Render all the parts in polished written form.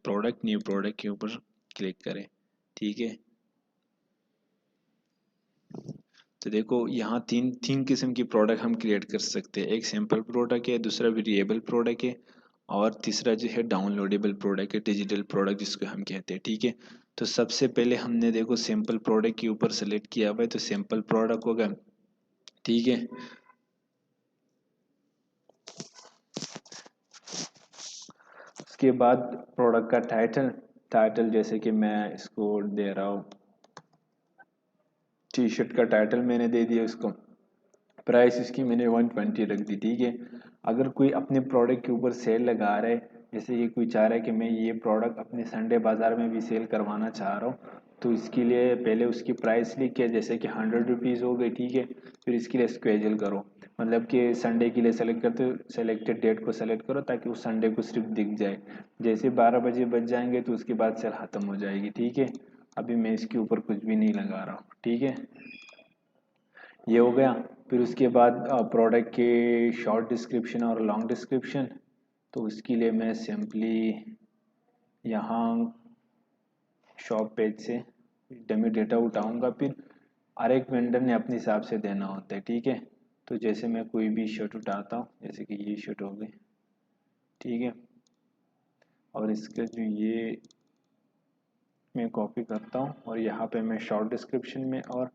Product, new product के ऊपर click करें। ठीक है, तो देखो यहाँ तीन तीन किस्म की प्रोडक्ट हम क्रिएट कर सकते हैं। एक सैम्पल प्रोडक्ट है, दूसरा वेरिएबल प्रोडक्ट है, और तीसरा जो है डाउनलोडेबल प्रोडक्ट है, डिजिटल प्रोडक्ट जिसको हम कहते हैं। ठीक है, तो सबसे पहले हमने देखो सैम्पल प्रोडक्ट के ऊपर सेलेक्ट किया हुआ है, तो सैम्पल प्रोडक्ट होगा। ठीक है, उसके बाद प्रोडक्ट का टाइटल, जैसे कि मैं इसको दे रहा हूँ, टी शर्ट का टाइटल मैंने दे दिया इसको। प्राइस इसकी मैंने 120 रख दी। ठीक है, अगर कोई अपने प्रोडक्ट के ऊपर सेल लगा रहा है, जैसे कि कोई चाह रहा है कि मैं ये प्रोडक्ट अपने संडे बाज़ार में भी सेल करवाना चाह रहा हूँ, तो इसके लिए पहले उसकी प्राइस लिख के, जैसे कि 100 रुपीज़ हो गई। ठीक है, फिर इसके लिए स्केड्यूल करो, मतलब कि संडे के लिए सेलेक्ट करते हो, सेलेक्टेड डेट को सेलेक्ट करो ताकि उस संडे को सिर्फ दिख जाए। जैसे 12 बजे बज जाएंगे तो उसके बाद सेल ख़त्म हो जाएगी। ठीक है, अभी मैं इसके ऊपर कुछ भी नहीं लगा रहा हूँ। ठीक है, ये हो गया। फिर उसके बाद प्रोडक्ट के शॉर्ट डिस्क्रिप्शन और लॉन्ग डिस्क्रिप्शन, तो उसके लिए मैं सिंपली यहाँ शॉप पेज से डमी डेटा उठाऊंगा। फिर हर एक वेंडर ने अपने हिसाब से देना होता है। ठीक है, तो जैसे मैं कोई भी शर्ट उठाता हूँ, जैसे कि ये शर्ट हो गई। ठीक है, और इसका जो ये मैं कॉपी करता हूँ और यहाँ पे मैं शॉर्ट डिस्क्रिप्शन में और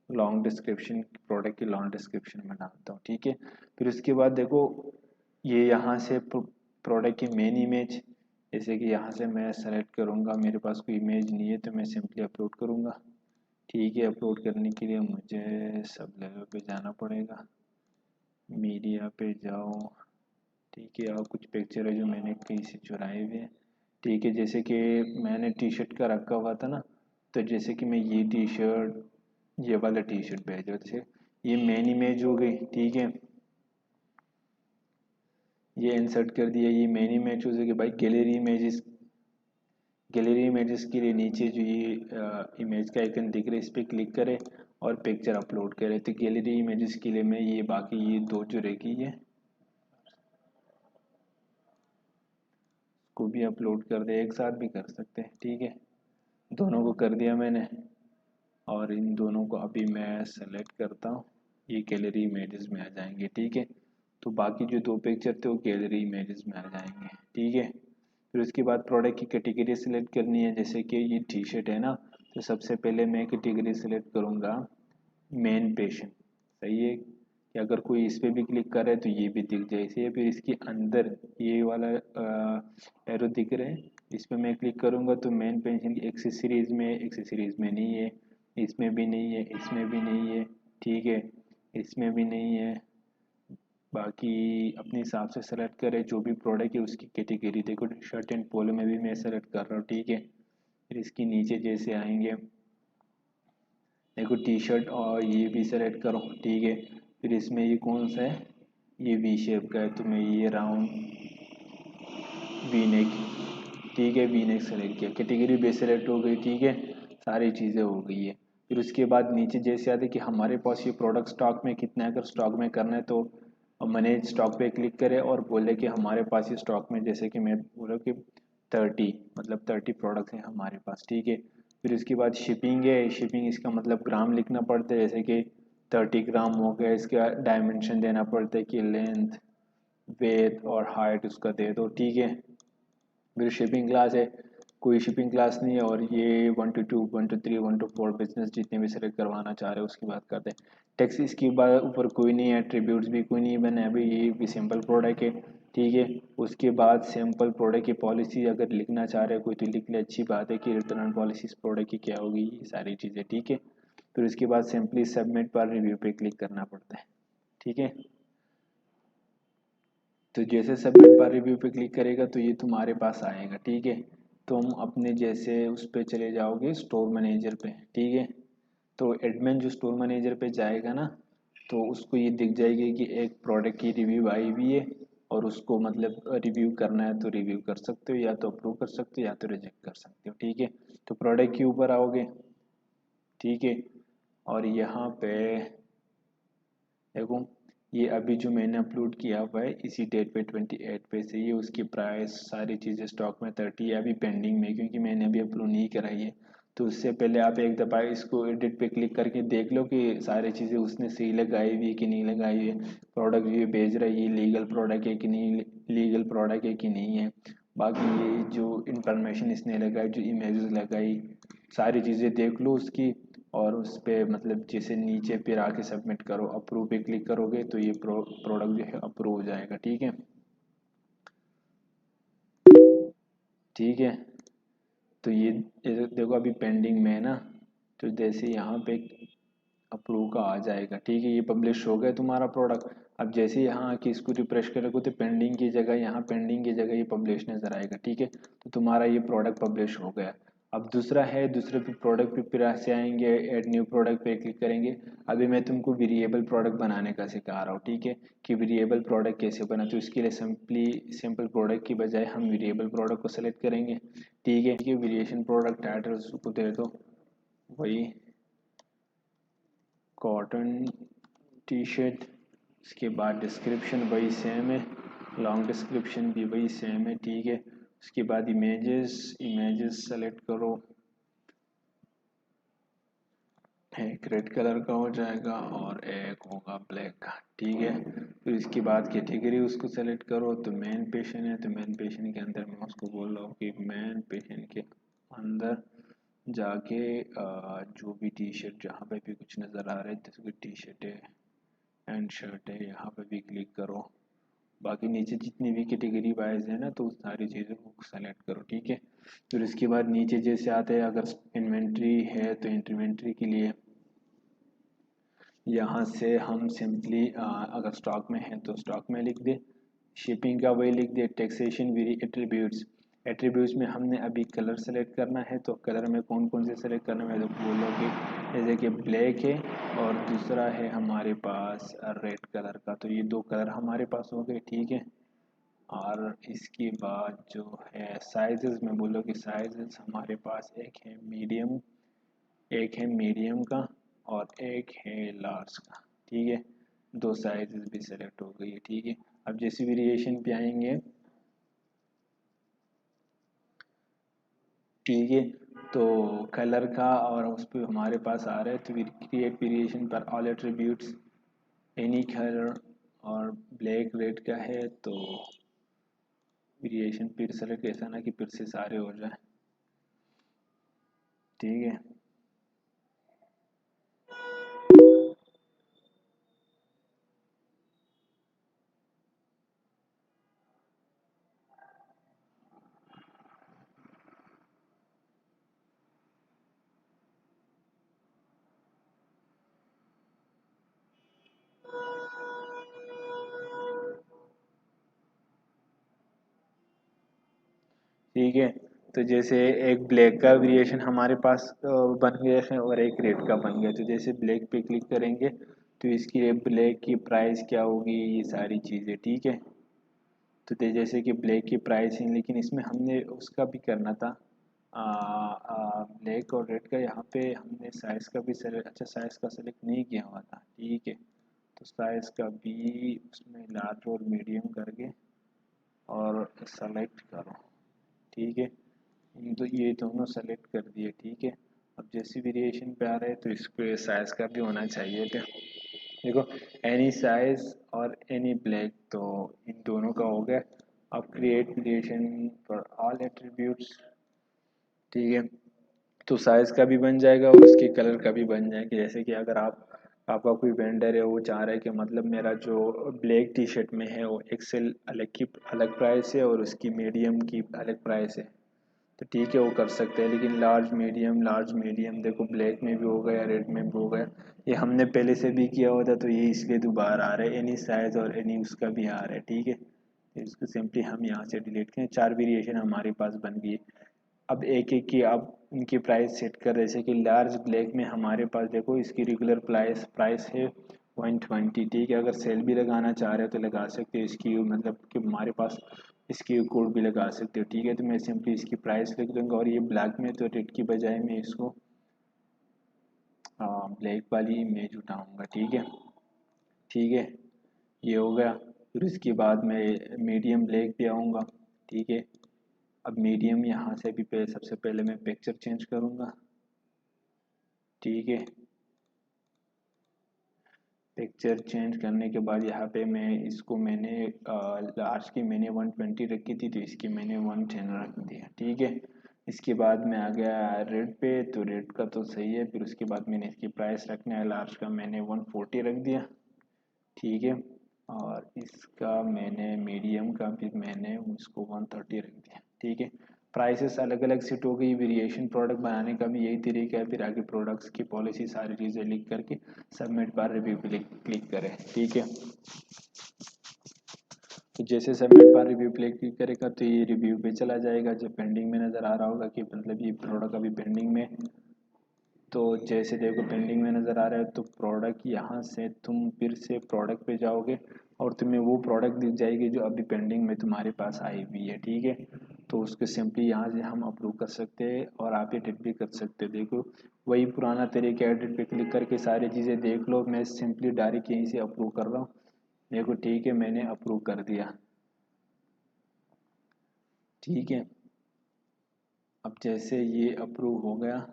लॉन्ग डिस्क्रिप्शन, प्रोडक्ट की लॉन्ग डिस्क्रिप्शन में डालता हूँ। ठीक है, फिर उसके बाद देखो ये यहाँ से प्रोडक्ट की मेन इमेज, जैसे कि यहाँ से मैं सेलेक्ट करूँगा, मेरे पास कोई इमेज नहीं है तो मैं सिंपली अपलोड करूँगा। ठीक है, अपलोड करने के लिए मुझे सब लेवल पे जाना पड़ेगा, मीडिया पे जाओ। ठीक है, और कुछ पिक्चर है जो मैंने कहीं से चुराए हुए हैं। ठीक है, जैसे कि मैंने टी शर्ट का रखा हुआ था ना, तो जैसे कि मैं ये टी शर्ट, ये वाला टी शर्ट भेज रहा था, ये मेन इमेज हो गई। ठीक है, ये इंसर्ट कर दिया, ये मेन इमेज हो गई। भाई गैलरी इमेजेस, गैलरी इमेजेस के लिए नीचे जो ये इमेज का आइकन दिख रहा है, इस पर क्लिक करें और पिक्चर अपलोड करें। तो गैलरी इमेजेस के लिए मैं ये बाकी ये दो जो रहेगी ये को भी अपलोड कर दे, एक साथ भी कर सकते हैं। ठीक है, दोनों को कर दिया मैंने, और इन दोनों को अभी मैं सेलेक्ट करता हूँ, ये गैलरी इमेजेस में आ जाएंगे। ठीक है, तो बाकी जो दो पिक्चर थे वो गैलरी इमेजेस में आ जाएंगे। ठीक है, फिर उसके बाद प्रोडक्ट की कैटेगरी सेलेक्ट करनी है, जैसे कि ये टी शर्ट है ना, तो सबसे पहले मैं कैटेगरी सेलेक्ट करूँगा मेन पेशन। सही है कि अगर कोई इस पर भी क्लिक करे तो ये भी दिख जाए इसे। फिर इसके अंदर ये वाला एरो दिख रहे हैं, इस पर मैं क्लिक करूँगा तो मेन पेंशन की एक्सेसरीज में, एक्सेसरीज में नहीं है, इसमें भी नहीं है, इसमें भी नहीं है। ठीक है, इसमें भी नहीं है। बाकी अपने हिसाब से सेलेक्ट करें, जो भी प्रोडक्ट है उसकी कैटेगरी। देखो शर्ट एंड पोलो में भी मैं सेलेक्ट कर रहा हूँ। ठीक है, फिर इसके नीचे जैसे आएंगे, देखो टी शर्ट और ये भी सेलेक्ट करो। ठीक है, फिर इसमें ये कौन सा है, ये वी शेप का है, तो मैं ये राउंड वी नेक। ठीक है, वी नेक सेलेक्ट किया, कैटेगरी भी सेलेक्ट हो गई। ठीक है, सारी चीज़ें हो गई है। फिर उसके बाद नीचे जैसे आते कि हमारे पास ये प्रोडक्ट स्टॉक में कितना है, अगर स्टॉक में करना है तो मैनेज स्टॉक पे क्लिक करें और बोले कि हमारे पास ये स्टॉक में, जैसे कि मैं बोला कि 30, मतलब 30 प्रोडक्ट्स हैं हमारे पास। ठीक है, फिर उसके बाद शिपिंग है, शिपिंग इसका मतलब ग्राम लिखना पड़ता है, जैसे कि 30 ग्राम हो गया। इसका डायमेंशन देना पड़ता है कि लेंथ, वेथ और हाइट उसका दे दो। ठीक है, फिर शिपिंग क्लास है, कोई शिपिंग क्लास नहीं है, और ये 1 to 2, 1 to 3, 1 to 4 बिजनेस जितने भी सेलेक्ट करवाना चाह रहे हो उसकी बात करते हैं। टैक्स इसके बाद ऊपर कोई नहीं है, एट्रीब्यूट्स भी कोई नहीं बने अभी, ये भी सिंपल प्रोडक्ट है। ठीक है, उसके बाद सिंपल प्रोडक्ट की पॉलिसी अगर लिखना चाह रहे हो कोई तो लिख ले, अच्छी बात है कि रिटर्न पॉलिसी इस प्रोडक्ट की क्या होगी, ये सारी चीज़ें। ठीक है, फिर उसके बाद सिंपली सबमिट पर रिव्यू पे क्लिक करना पड़ता है। ठीक है, तो जैसे सबमिट पर रिव्यू पे क्लिक करेगा तो ये तुम्हारे पास आएगा। ठीक है, तुम अपने जैसे उस पे चले जाओगे स्टोर मैनेजर पे। ठीक है, तो एडमिन जो स्टोर मैनेजर पे जाएगा ना, तो उसको ये दिख जाएगी कि एक प्रोडक्ट की रिव्यू आई हुई है, और उसको मतलब रिव्यू करना है तो रिव्यू कर सकते हो, या तो अप्रूव कर सकते हो या तो रिजेक्ट कर सकते हो। ठीक है, तो प्रोडक्ट के ऊपर आओगे। ठीक है, और यहाँ पे देखो ये अभी जो मैंने अपलोड किया हुआ है इसी डेट पे 28 पे से, ये उसकी प्राइस सारी चीज़ें स्टॉक में 30 है, अभी पेंडिंग में क्योंकि मैंने अभी अपलोड नहीं कराई है। तो उससे पहले आप एक दफ़ा इसको एडिट पे क्लिक करके देख लो कि सारी चीज़ें उसने सही लगाई हुई है कि नहीं लगाई हुई है, प्रोडक्ट ये भेज रहा है ये लीगल प्रोडक्ट है कि नहीं लीगल प्रोडक्ट है कि नहीं है। बाकी ये जो इंफॉर्मेशन इसने लगाई, जो इमेजेस लगाई, सारी चीज़ें देख लो उसकी। और उस पर मतलब जैसे नीचे फिर आके सबमिट करो, अप्रूव पे क्लिक करोगे तो ये प्रोडक्ट जो है अप्रूव हो जाएगा। ठीक है, ठीक है। तो ये देखो अभी पेंडिंग में है ना, तो जैसे यहाँ पे अप्रूव का आ जाएगा। ठीक है, ये पब्लिश हो गया तुम्हारा प्रोडक्ट। अब जैसे यहाँ आके इसको रिफ्रेश करोगे तो पेंडिंग की जगह, यहाँ पेंडिंग की जगह ये पब्लिश नज़र आएगा। ठीक है, तो तुम्हारा ये प्रोडक्ट पब्लिश हो गया। अब दूसरा है, दूसरे पे प्रोडक्ट पे फिर से आएंगे, ऐड न्यू प्रोडक्ट पे क्लिक करेंगे। अभी मैं तुमको वेरिएबल प्रोडक्ट बनाने का सिखा रहा हूँ। ठीक है, कि वेरिएबल प्रोडक्ट कैसे बना, तो इसके लिए सिंपल प्रोडक्ट की बजाय हम वेरिएबल प्रोडक्ट को सेलेक्ट करेंगे। ठीक है, वेरिएशन प्रोडक्ट टाइटल को दे दो वही कॉटन टी शर्ट। उसके बाद डिस्क्रिप्शन वही सेम है, लॉन्ग डिस्क्रिप्शन भी वही सेम है। ठीक है, उसके बाद इमेजेस, इमेजेस सेलेक्ट करो, एक रेड कलर का हो जाएगा और एक होगा ब्लैक का। ठीक है, फिर इसके बाद कैटेगरी उसको सेलेक्ट करो, तो मेन पेशन है तो मेन पेशन के अंदर मैं उसको बोल रहा हूँ कि मेन पेशन के अंदर जाके जो भी टी शर्ट जहाँ पे भी कुछ नज़र आ रहा है, जैसे कि टी शर्ट है एंड शर्ट है, यहाँ पे भी क्लिक करो। बाकी नीचे जितनी भी कैटेगरी वाइज है ना, तो उस सारी चीज़ों को सेलेक्ट करो। ठीक है, फिर उसके बाद नीचे जैसे आते हैं, अगर इन्वेंट्री है तो इन्वेंट्री के लिए यहाँ से हम सिंपली अगर स्टॉक में है तो स्टॉक में लिख दे, शिपिंग का वही लिख दे, टैक्सेशन वेरी एट्रीब्यूट्स, एट्रीब्यूट्स में हमने अभी कलर सेलेक्ट करना है, तो कलर में कौन कौन से सेलेक्ट करना है तो बोलो कि जैसे कि ब्लैक है और दूसरा है हमारे पास रेड कलर का, तो ये दो कलर हमारे पास हो गए। ठीक है, और इसके बाद जो है साइजेस में बोलो कि साइजेस हमारे पास एक है मीडियम का और एक है लार्ज का। ठीक है, दो साइजेस भी सेलेक्ट हो गई है। ठीक है, अब जैसे वेरिएशन पे आएंगे, ठीक है, तो कलर का और उस पर हमारे पास आ रहा है, तो क्रिएट वेरिएशन पर ऑल एट्रीब्यूट्स एनी कलर, और ब्लैक रेड का है तो वेरिएशन फिर सेलेक्ट, ऐसा ना कि फिर से सारे हो जाए। ठीक है, ठीक है। तो जैसे एक ब्लैक का वेरिएशन हमारे पास बन गया है और एक रेड का बन गया, तो जैसे ब्लैक पे क्लिक करेंगे तो इसकी ब्लैक की प्राइस क्या होगी, ये सारी चीज़ें। ठीक है, तो जैसे कि ब्लैक की प्राइस है, लेकिन इसमें हमने उसका भी करना था, ब्लैक और रेड का। यहाँ पे हमने साइज़ का भी सेलेक्ट, अच्छा साइज़ का सेलेक्ट नहीं किया हुआ था। ठीक है, तो साइज़ का भी उसमें लार्ज और मीडियम करके और सेलेक्ट करो। ठीक है, तो ये दोनों सेलेक्ट कर दिए। ठीक है, अब जैसे वेरिएशन पे आ रहे हैं तो इस पे साइज़ का भी होना चाहिए क्या, देखो एनी साइज और एनी ब्लैक, तो इन दोनों का हो गया। अब create variation for all attributes. ठीक है, तो साइज़ का भी बन जाएगा और उसके कलर का भी बन जाएगा। जैसे कि अगर आपका कोई वेंडर है, वो चाह रहा है कि मतलब मेरा जो ब्लैक टी शर्ट में है वो एक्सेल अलग प्राइस है और उसकी मीडियम की अलग प्राइस है, तो ठीक है वो कर सकते हैं। लेकिन लार्ज मीडियम देखो ब्लैक में भी हो गया, रेड में भी हो गया, ये हमने पहले से भी किया हुआ था, तो ये इसलिए दोबारा आ रहा है, एनी साइज़ और एनी उसका भी आ रहा है। ठीक है, तो इसको सिंपली हम यहाँ से डिलीट करें, चार वेरिएशन हमारे पास बन गई। अब एक एक की अब इनकी प्राइस सेट कर, जैसे कि लार्ज ब्लैक में हमारे पास देखो इसकी रेगुलर प्राइस है 120। ठीक है, अगर सेल भी लगाना चाह रहे हो तो लगा सकते हो, इसकी मतलब कि हमारे पास इसकी कोड भी लगा सकते हो। ठीक है, तो मैं सिंपली इसकी प्राइस लिख दूंगा, और ये ब्लैक में तो रेड की बजाय मैं इसको ब्लैक वाली इमेज उठाऊंगा। ठीक है, ठीक है, ये हो गया। फिर इसके बाद मैं मीडियम ब्लैक पे आऊँगा, ठीक है। अब मीडियम यहाँ से भी सबसे पहले मैं पिक्चर चेंज करूँगा, ठीक है। पिक्चर चेंज करने के बाद यहाँ पे मैं इसको मैंने लार्ज की मैंने 120 रखी थी, तो इसकी मैंने 110 रख दिया, ठीक है। इसके बाद मैं आ गया रेड पे, तो रेड का तो सही है। फिर उसके बाद मैंने इसकी प्राइस रखना है, लार्ज का मैंने 140 रख दिया, ठीक है। और इसका मैंने मीडियम का भी मैंने इसको 130 रख दिया, ठीक है। प्राइसेस अलग अलग सेट हो गई। वेरिएशन प्रोडक्ट बनाने का भी यही तरीका है। फिर आगे प्रोडक्ट्स की पॉलिसी सारी चीज़ें लिख करके सबमिट बार रिव्यू पे क्लिक करें, ठीक है। तो जैसे सबमिट बार रिव्यू पे क्लिक करेगा तो ये रिव्यू पे चला जाएगा। जब पेंडिंग में नज़र आ रहा होगा कि मतलब ये प्रोडक्ट अभी पेंडिंग में, तो जैसे देखो पेंडिंग में नज़र आ रहा है, तो प्रोडक्ट यहाँ से तुम फिर से प्रोडक्ट पे जाओगे और तुम्हें वो प्रोडक्ट दिख जाएगी जो अभी पेंडिंग में तुम्हारे पास आई हुई है, ठीक है। तो उसको सिंपली यहाँ से हम अप्रूव कर सकते हैं और आप एडिट भी कर सकते हो। देखो वही पुराना तरीका, एडिट पे क्लिक करके सारी चीज़ें देख लो। मैं सिंपली डायरेक्ट यहीं से अप्रूव कर रहा हूँ। देखो ठीक है, मैंने अप्रूव कर दिया, ठीक है। अब जैसे ये अप्रूव हो गया,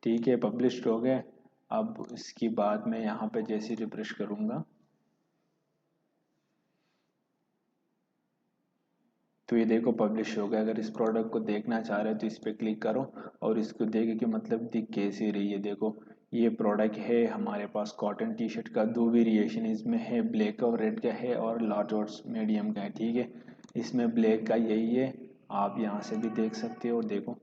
ठीक है, पब्लिश्ड हो गए। अब इसके बाद मैं यहाँ पे जैसे रिफ्रेश करूँगा तो ये देखो पब्लिश हो गया। अगर इस प्रोडक्ट को देखना चाह रहे हो तो इस पर क्लिक करो और इसको देखे कि मतलब दिख कैसे रही है। देखो ये प्रोडक्ट है हमारे पास कॉटन टी शर्ट का, दो वेरिएशन इसमें है, ब्लैक और रेड का है और लार्ज और मीडियम का है, ठीक है। इसमें ब्लैक का यही है, आप यहाँ से भी देख सकते हो। देखो